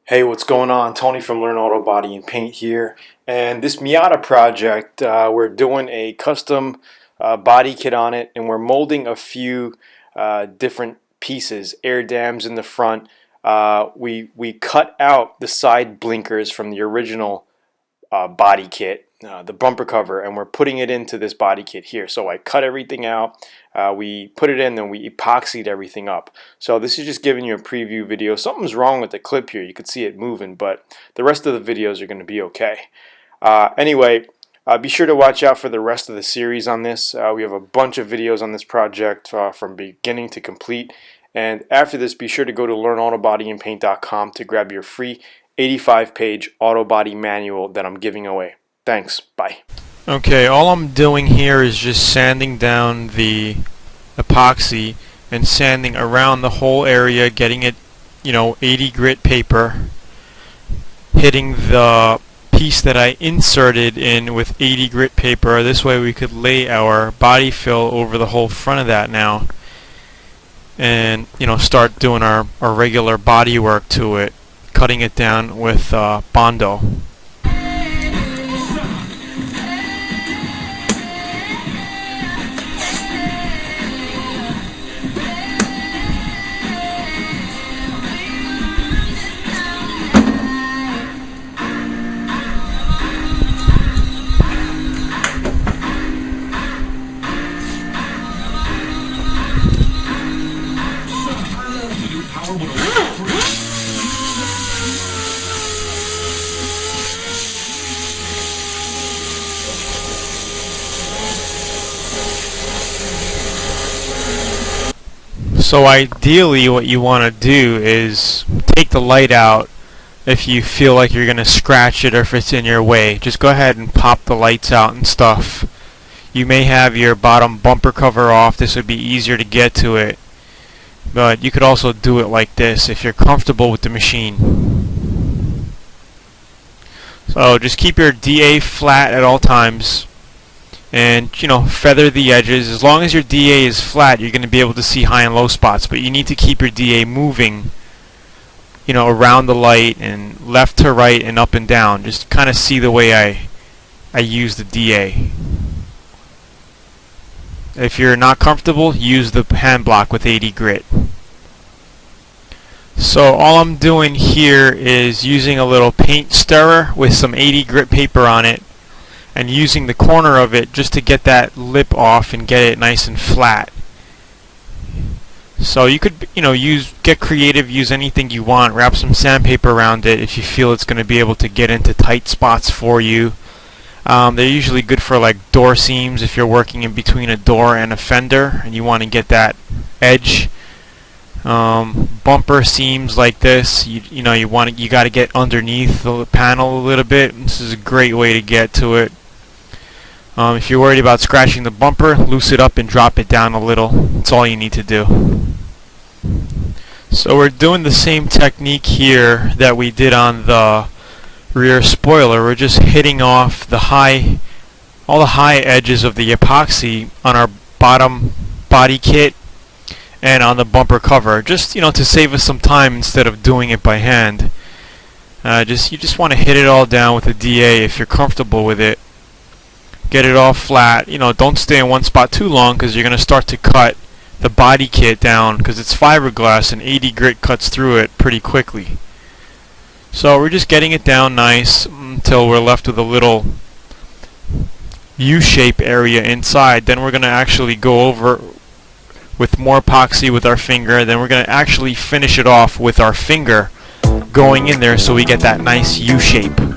Hey, what's going on? Tony from Learn Auto Body and Paint here. And this Miata project, we're doing a custom body kit on it, and we're molding a few different pieces. Air dams in the front. We cut out the side blinkers from the original body kit, the bumper cover, and we're putting it into this body kit here. So I cut everything out, we put it in, then we epoxied everything up. So this is just giving you a preview video. Something's wrong with the clip here. You could see it moving, but the rest of the videos are going to be okay. Anyway, be sure to watch out for the rest of the series on this. We have a bunch of videos on this project from beginning to complete. And after this, be sure to go to learnautobodyandpaint.com to grab your free 85-page auto body manual that I'm giving away. Thanks. Bye. Okay, all I'm doing here is just sanding down the epoxy and sanding around the whole area, getting it, 80 grit paper, hitting the piece that I inserted in with 80 grit paper. This way we could lay our body fill over the whole front of that now and start doing our regular body work to it, cutting it down with Bondo. So ideally what you want to do is take the light out if you feel like you're going to scratch it or if it's in your way. Just go ahead and pop the lights out and stuff. You may have your bottom bumper cover off. This would be easier to get to it. But you could also do it like this if you're comfortable with the machine. So just keep your DA flat at all times. And feather the edges. As long as your DA is flat, you're going to be able to see high and low spots, but you need to keep your DA moving around the light and left to right and up and down. Just kind of see the way I use the DA. If you're not comfortable, use the hand block with 80 grit. So all I'm doing here is using a little paint stirrer with some 80 grit paper on it, and using the corner of it just to get that lip off and get it nice and flat. So you could, get creative, use anything you want, wrap some sandpaper around it if you feel it's going to be able to get into tight spots for you. They're usually good for like door seams if you're working in between a door and a fender and you want to get that edge. Bumper seams like this, you got to get underneath the panel a little bit. This is a great way to get to it. If you're worried about scratching the bumper, loose it up and drop it down a little. That's all you need to do. So we're doing the same technique here that we did on the rear spoiler. We're just hitting off all the high edges of the epoxy on our bottom body kit and on the bumper cover, just to save us some time instead of doing it by hand. You just want to hit it all down with a DA if you're comfortable with it. Get it all flat. Don't stay in one spot too long because you're going to start to cut the body kit down because it's fiberglass and 80 grit cuts through it pretty quickly. So we're just getting it down nice until we're left with a little U-shape area inside. Then we're going to actually go over with more epoxy with our finger. Then we're going to actually finish it off with our finger going in there so we get that nice U-shape.